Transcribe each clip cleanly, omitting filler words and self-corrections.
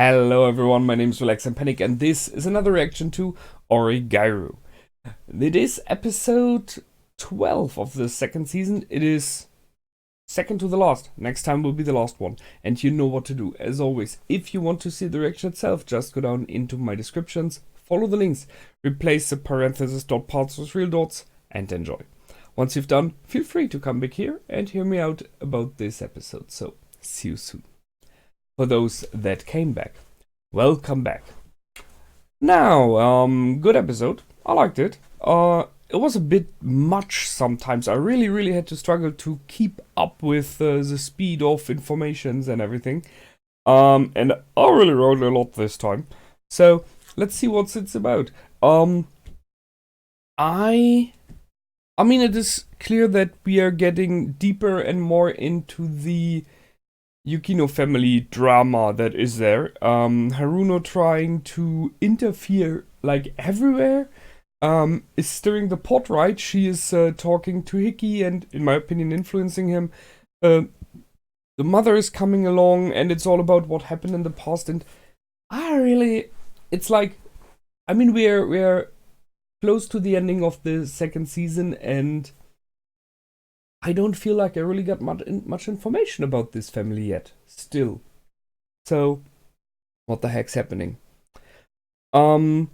Hello everyone, my name is Relax and Panic, and this is another reaction to Oregairu. It is episode 12 of the second season. It is second to the last. Next time will be the last one. And you know what to do. As always, if you want to see the reaction itself, just go down into my descriptions, follow the links, replace the parentheses dot parts with real dots, and enjoy. Once you've done, feel free to come back here and hear me out about this episode. So, see you soon. For those that came back, welcome back. Now, good episode. I liked it. It was a bit much sometimes. I really had to struggle to keep up with the speed of informations and everything. And I really wrote a lot this time. So let's see what it's about. I mean, it is clear that we are getting deeper and more into the Yukis Family drama that is there. Haruno trying to interfere like everywhere. Is stirring the pot, right? She is talking to Hikki and, in my opinion, influencing him. The mother is coming along, and it's all about what happened in the past. And it's like, I mean, we're close to the ending of the second season, and I don't feel like I really got much information about this family yet, still. So, what the heck's happening? So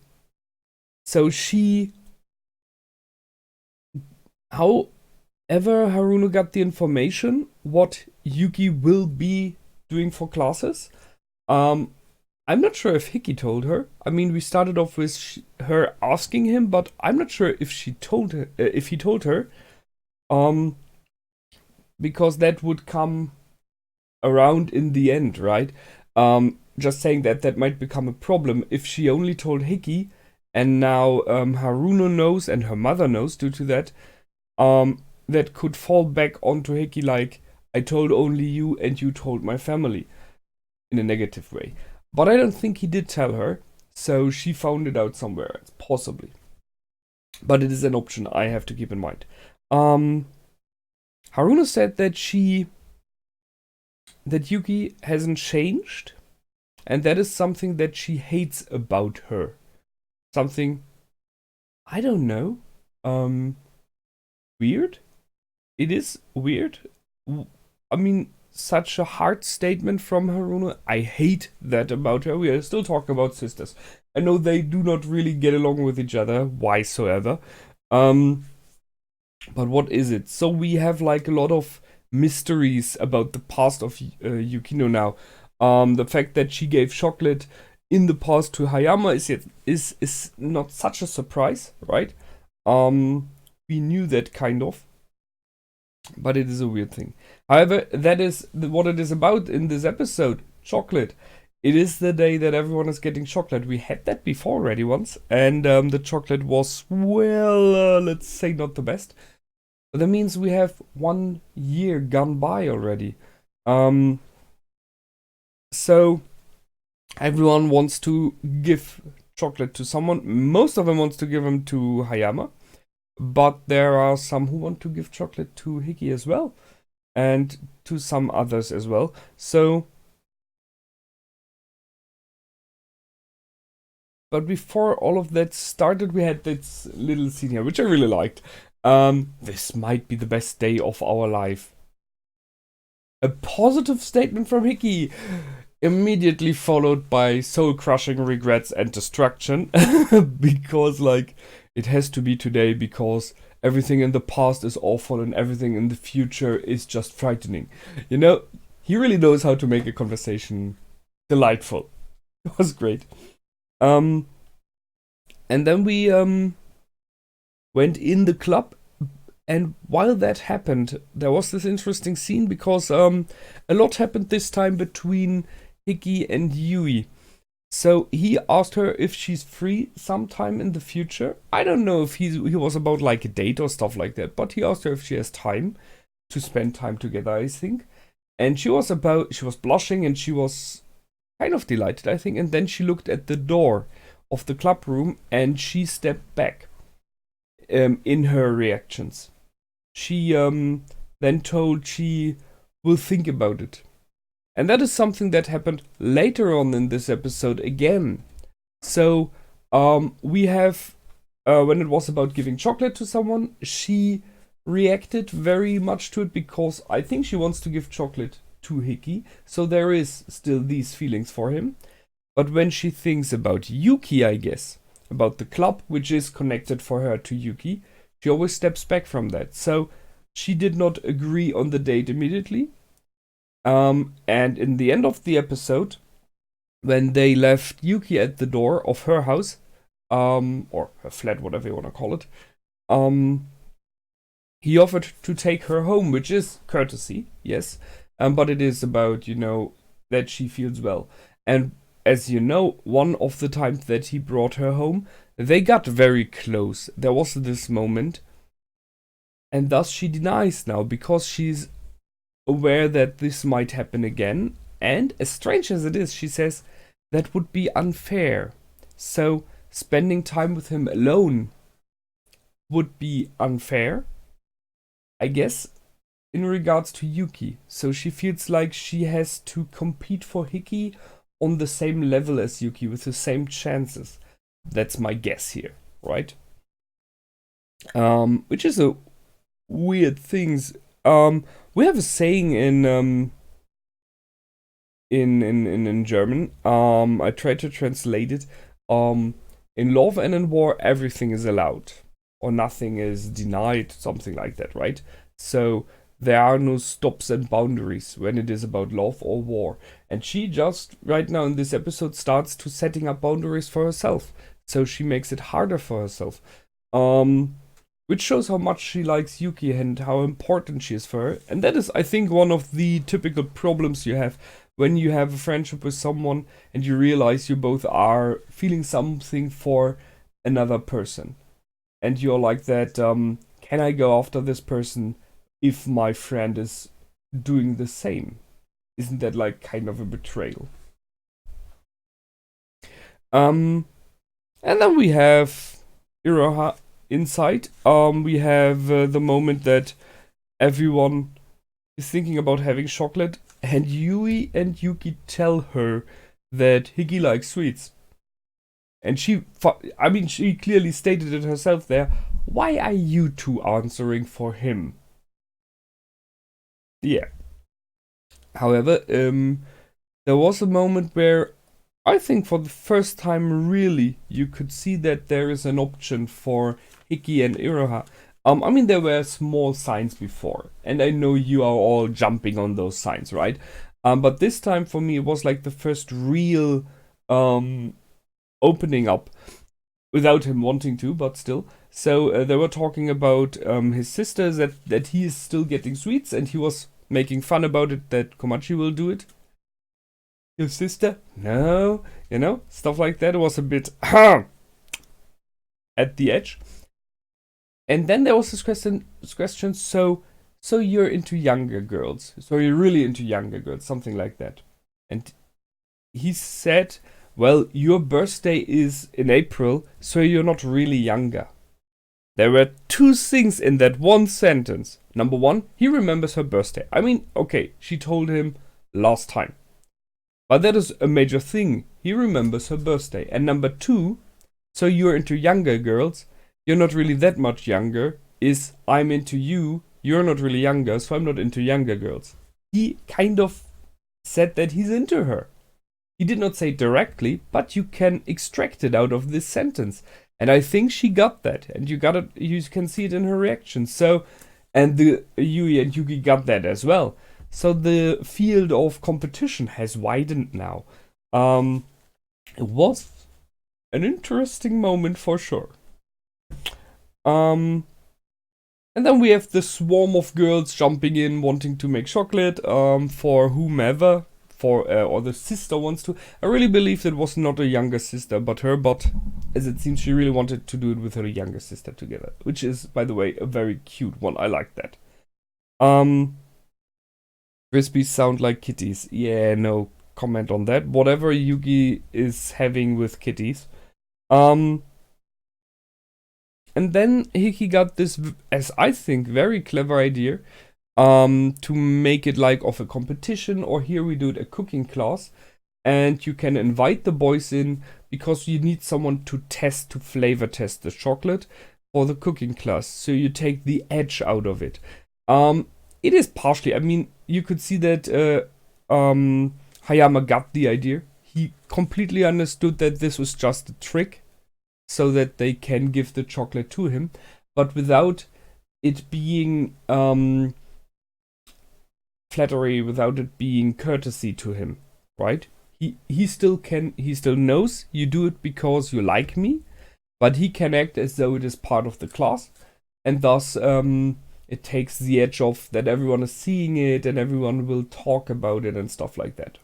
however Haruno got the information, what Yuki will be doing for classes. I'm not sure if Hikki told her. I mean, we started off with her asking him, but I'm not sure if he told her. Because that would come around in the end, right? Just saying that might become a problem if she only told Hikki, and now Haruno knows and her mother knows due to that. That could fall back onto Hikki, like, I told only you and you told my family, in a negative way. But I don't think he did tell her, so she found it out somewhere else, possibly. But it is an option I have to keep in mind. Haruno said that Yuki hasn't changed, and that is something that she hates about her. Something, I don't know, weird? It is weird. I mean, such a hard statement from Haruno. I hate that about her. We are still talking about sisters. I know they do not really get along with each other, whysoever. But what is it? So we have like a lot of mysteries about the past of Yukino now. The fact that she gave chocolate in the past to Hayama is not such a surprise, right? We knew that kind of, but it is a weird thing. However, that is what it is about in this episode, chocolate. It is the day that everyone is getting chocolate. We had that before already once, and the chocolate was, well, let's say not the best. But that means we have 1 year gone by already. So everyone wants to give chocolate to someone. Most of them wants to give them to Hayama, but there are some who want to give chocolate to Hikki as well, and to some others as well. So, but before all of that started, we had this little scene here, which I really liked. This might be the best day of our life. A positive statement from Hikki, immediately followed by soul-crushing regrets and destruction. Because, like, it has to be today because everything in the past is awful and everything in the future is just frightening. You know, he really knows how to make a conversation delightful. It was great. And then we went in the club, and while that happened, there was this interesting scene because a lot happened this time between Hikki and Yui. So he asked her if she's free sometime in the future. I don't know if he was about like a date or stuff like that, but he asked her if she has time to spend time together, I think. And she was blushing and she was kind of delighted, I think. And then she looked at the door of the club room and she stepped back in her reactions. She then told she will think about it. And that is something that happened later on in this episode again. So, we have, when it was about giving chocolate to someone, she reacted very much to it because I think she wants to give chocolate to Hikki. So there is still these feelings for him. But when she thinks about Yuki, I guess, about the club, which is connected for her to Yuki, she always steps back from that. So she did not agree on the date immediately. And in the end of the episode, when they left Yuki at the door of her house, or her flat, whatever you want to call it, he offered to take her home, which is courtesy, yes, but it is about, that she feels well. And as you know, one of the times that he brought her home, they got very close. There was this moment, and thus she denies now because she's aware that this might happen again. And as strange as it is, she says that would be unfair. So spending time with him alone would be unfair, I guess, in regards to Yuki. So she feels like she has to compete for Hikki on the same level as Yuki with the same chances. That's my guess here, right? Which is a weird thing. We have a saying in German. I tried to translate it. In love and in war, everything is allowed, or nothing is denied, something like that, right? So there are no stops and boundaries when it is about love or war. And she just, right now in this episode, starts to setting up boundaries for herself. So she makes it harder for herself. Which shows how much she likes Yuki and how important she is for her. And that is, I think, one of the typical problems you have when you have a friendship with someone and you realize you both are feeling something for another person. And you're like that, can I go after this person if my friend is doing the same? Isn't that like kind of a betrayal? And then we have Iroha inside. We have the moment that everyone is thinking about having chocolate, and Yui and Yuki tell her that Hikki likes sweets. And she clearly stated it herself there. Why are you two answering for him? Yeah. However, there was a moment where I think for the first time really you could see that there is an option for Hikki and Iroha. There were small signs before, and I know you are all jumping on those signs, right? But this time for me it was like the first real opening up without him wanting to, but still. So they were talking about his sister, that he is still getting sweets, and he was making fun about it, that Komachi will do it. Your sister? No, stuff like that. It was a bit at the edge. And then there was this question, so you're into younger girls. So you're really into younger girls, something like that. And he said, well, your birthday is in April, so you're not really younger. There were two things in that one sentence. Number one, he remembers her birthday. Okay, she told him last time. But that is a major thing. He remembers her birthday. And number two, so you're into younger girls. You're not really that much younger. Is I'm into you. You're not really younger, so I'm not into younger girls. He kind of said that he's into her. He did not say it directly, but you can extract it out of this sentence. And I think she got that. And you can see it in her reaction. So, and the Yui and Yuki got that as well. So the field of competition has widened now. It was an interesting moment for sure. And then we have the swarm of girls jumping in, wanting to make chocolate for whomever, or the sister wants to. I really believe that was not a younger sister, but her. But as it seems, she really wanted to do it with her younger sister together, which is, by the way, a very cute one. I like that. Frisbees sound like kitties. Yeah, no comment on that. Whatever Yuki is having with kitties. And then Hikki got this, as I think, very clever idea. to make it like of a competition, or here we do it a cooking class, and you can invite the boys in because you need someone to flavor test the chocolate for the cooking class, so you take the edge out of it. It is partially, I mean, you could see that Hayama got the idea. He completely understood that this was just a trick so that they can give the chocolate to him, but without it being flattery, without it being courtesy to him, right? He still knows you do it because you like me, but he can act as though it is part of the class, and thus it takes the edge off that everyone is seeing it and everyone will talk about it and stuff like that,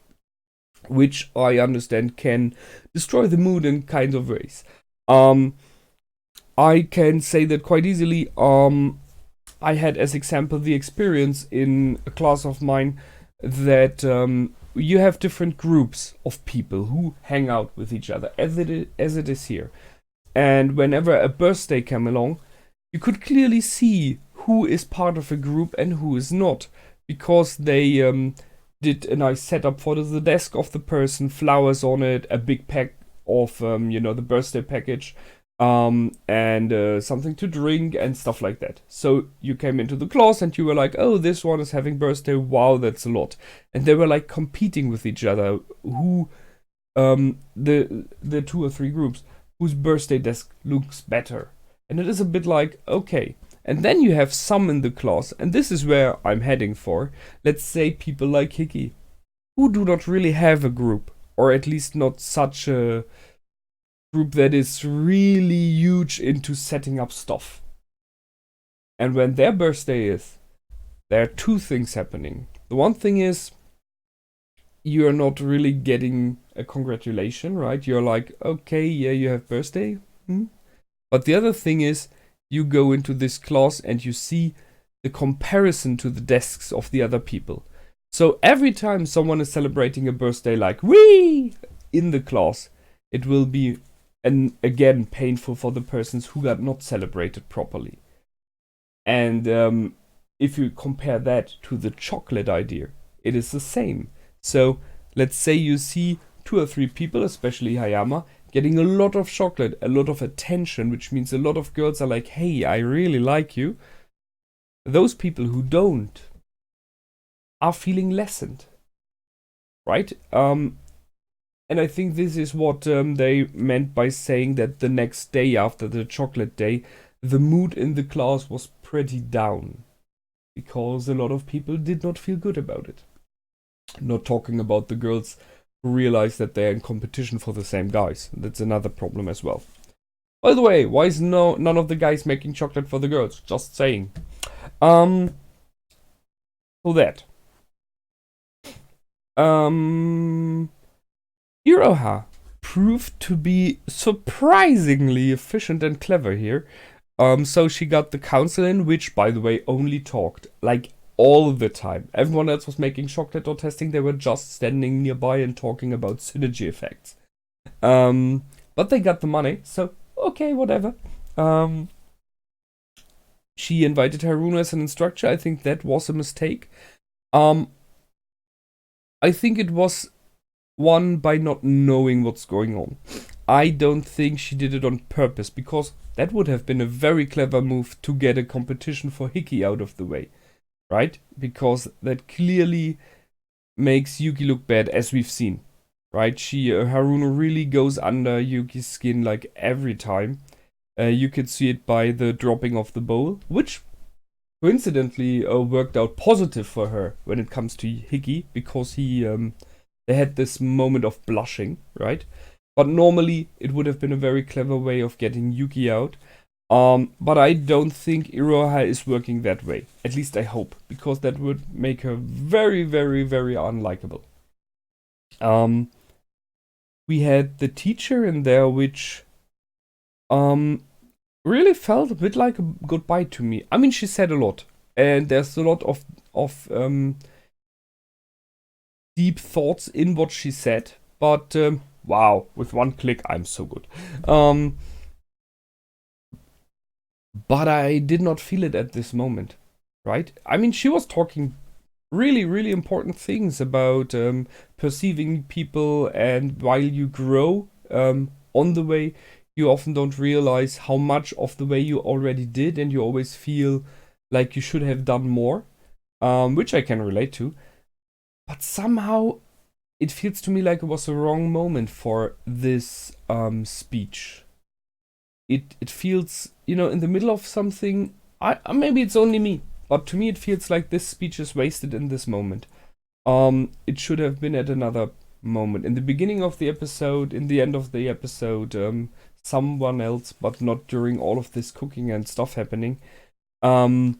which I understand can destroy the mood in kinds of ways. I can say that quite easily. I had as example the experience in a class of mine that you have different groups of people who hang out with each other, as it is here. And whenever a birthday came along, you could clearly see who is part of a group and who is not, because they did a nice setup for the desk of the person, flowers on it, a big pack of the birthday package, and something to drink and stuff like that. So you came into the class and you were like, oh, this one is having birthday, wow, that's a lot. And they were like competing with each other, who the 2 or 3 groups whose birthday desk looks better. And it is a bit like, okay. And then you have some in the class, and this is where I'm heading for. Let's say people like Hikki, who do not really have a group, or at least not such a group that is really huge into setting up stuff. And when their birthday is, there are 2 things happening. The one thing is, you're not really getting a congratulation, right? You're like, okay, yeah, you have birthday. But the other thing is, you go into this class and you see the comparison to the desks of the other people. So every time someone is celebrating a birthday like, wee, in the class, it will be, again, painful for the persons who got not celebrated properly. And if you compare that to the chocolate idea, it is the same. So let's say you see 2 or 3 people, especially Hayama, getting a lot of chocolate, a lot of attention, which means a lot of girls are like, hey, I really like you. Those people who don't are feeling lessened, right? And I think this is what they meant by saying that the next day after the chocolate day, the mood in the class was pretty down, because a lot of people did not feel good about it. Not talking about the girls who realize that they're in competition for the same guys. That's another problem as well. By the way, why is none of the guys making chocolate for the girls? Just saying. So that. Iroha proved to be surprisingly efficient and clever here. So she got the council in, which, by the way, only talked like all the time. Everyone else was making chocolate or testing. They were just standing nearby and talking about synergy effects. But they got the money, so okay, whatever. She invited Haruna as an instructor. I think that was a mistake. I think it was one by not knowing what's going on. I don't think she did it on purpose, because that would have been a very clever move to get a competition for Hikki out of the way. Right? Because that clearly makes Yuki look bad, as we've seen. Right? Haruna really goes under Yuki's skin like every time. You could see it by the dropping of the bowl, which coincidentally worked out positive for her when it comes to Hikki, because they had this moment of blushing, right? But normally it would have been a very clever way of getting Yuki out. But I don't think Iroha is working that way. At least I hope, because that would make her very, very, very unlikable. We had the teacher in there, which really felt a bit like a goodbye to me. I mean, she said a lot, and there's a lot of deep thoughts in what she said. But wow, with one click, I'm so good. But I did not feel it at this moment. right? I mean, she was talking really, really important things about perceiving people, and while you grow on the way, you often don't realize how much of the way you already did, and you always feel like you should have done more, which I can relate to. But somehow it feels to me like it was the wrong moment for this speech. It feels, in the middle of something. Maybe it's only me, but to me it feels like this speech is wasted in this moment. It should have been at another moment, in the beginning of the episode, in the end of the episode, someone else, but not during all of this cooking and stuff happening. Um,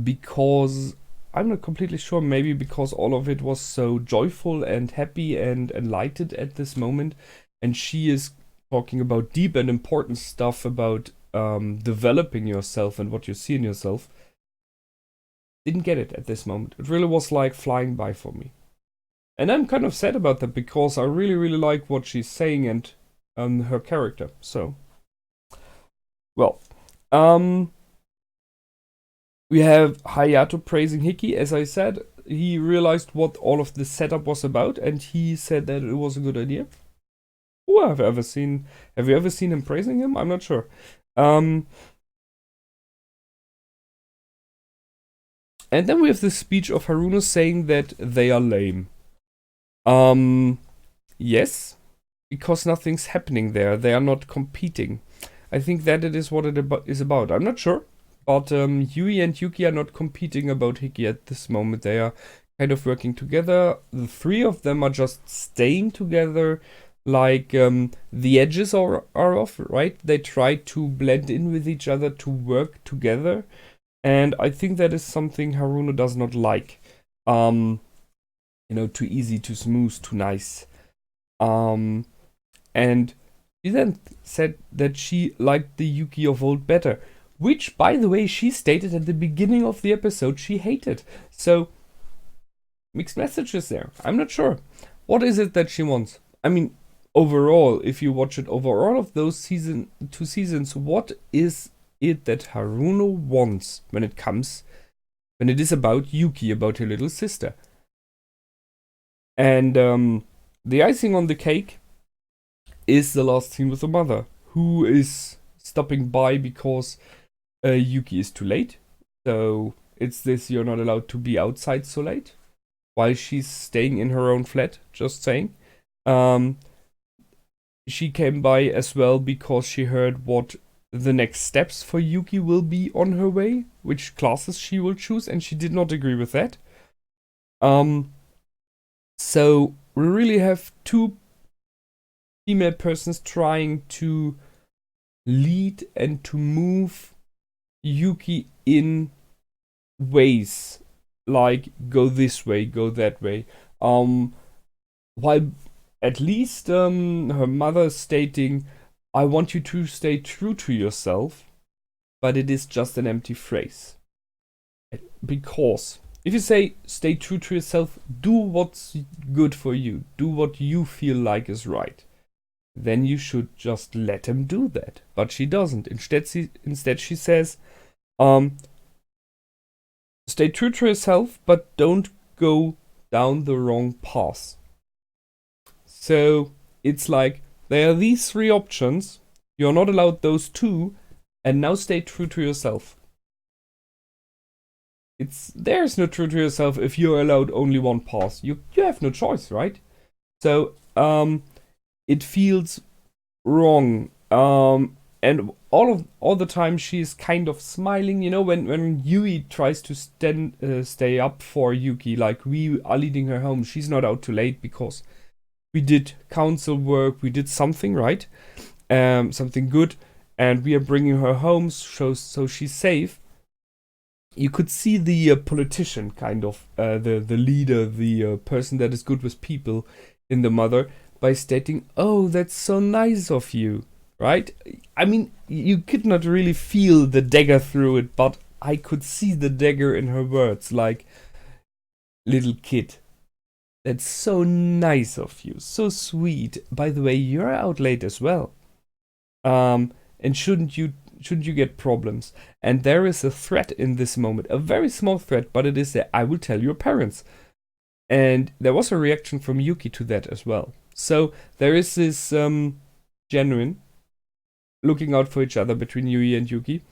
because I'm not completely sure. Maybe because all of it was so joyful and happy and enlightened at this moment, and she is talking about deep and important stuff about developing yourself and what you see in yourself. Didn't get it at this moment. It really was like flying by for me. And I'm kind of sad about that because I really, really like what she's saying and her character. So, well, we have Hayato praising Hikki. As I said, he realized what all of this setup was about, and he said that it was a good idea. Who have you ever seen him praising him? I'm not sure. And then we have the speech of Haruno saying that they are lame. Yes, because nothing's happening there. They are not competing. I think that it is what it is about. I'm not sure, but Yui and Yuki are not competing about Hikki at this moment. They are kind of working together. The three of them are just staying together, like the edges are off, right? They try to blend in with each other, to work together, and I think that is something Haruno does not like. Too easy, too smooth, too nice. And she then said that she liked the Yuki of old better, which, by the way, she stated at the beginning of the episode she hated. So, mixed messages there. I'm not sure. What is it that she wants? I mean, overall, if you watch it over all of those two seasons, what is it that Haruno wants when it is about Yuki, about her little sister? And the icing on the cake is the last scene with the mother, who is stopping by because Yuki is too late. So it's this, you're not allowed to be outside so late, while she's staying in her own flat, just saying. She came by as well because she heard what the next steps for Yuki will be on her way, which classes she will choose, and she did not agree with that. So we really have two female persons trying to lead and to move Yuki in ways like go this way, go that way. While at least her mother stating, I want you to stay true to yourself, but it is just an empty phrase. Because if you say stay true to yourself, do what's good for you, do what you feel like is right, then you should just let him do that. But she doesn't. Instead she says, stay true to yourself, but don't go down the wrong path. So it's like there are these three options. You're not allowed those two, and now stay true to yourself. There's no true to yourself if you're allowed only one path. You have no choice, right? So it feels wrong. And all the time she's kind of smiling, when Yui tries to stay up for Yuki, like we are leading her home. She's not out too late because we did council work, we did something right, something good, and we are bringing her home so she's safe. You could see the politician, kind of the leader, the person that is good with people in the mother, by stating, "Oh, that's so nice of you." Right? I mean, you could not really feel the dagger through it, but I could see the dagger in her words, like, little kid, that's so nice of you, so sweet. By the way, you're out late as well. And shouldn't you should you get problems. And there is a threat in this moment, a very small threat, but it is that I will tell your parents. And there was a reaction from Yuki to that as well. So there is this genuine looking out for each other between Yui and Yuki.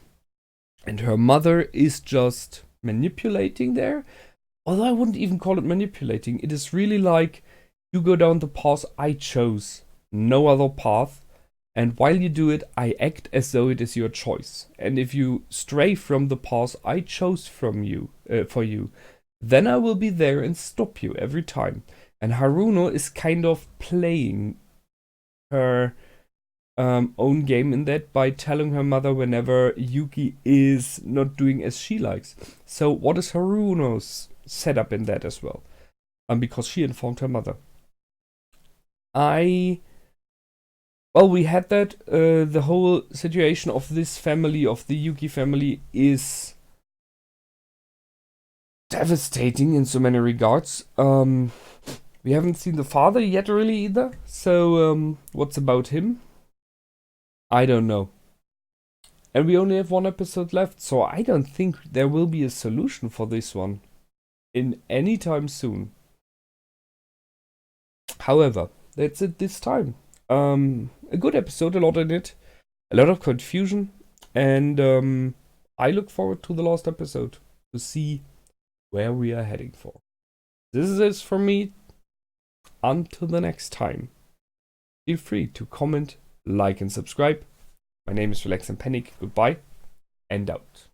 And her mother is just manipulating there. Although I wouldn't even call it manipulating. It is really like, you go down the path I chose, no other path. And while you do it, I act as though it is your choice. And if you stray from the path I chose for you, then I will be there and stop you every time. And Haruno is kind of playing her own game in that by telling her mother whenever Yuki is not doing as she likes. So what is Haruno's setup in that as well? Because she informed her mother. Well, we had that. The whole situation of this family, of the Yuki family, is devastating in so many regards. We haven't seen the father yet really either. So what's about him? I don't know. And we only have one episode left, so I don't think there will be a solution for this one in any time soon. However, that's it this time. A good episode, a lot in it, a lot of confusion, and I look forward to the last episode to see where we are heading for. This is it for me. Until the next time, feel free to comment, like, and subscribe. My name is Relax and Panic. Goodbye and out.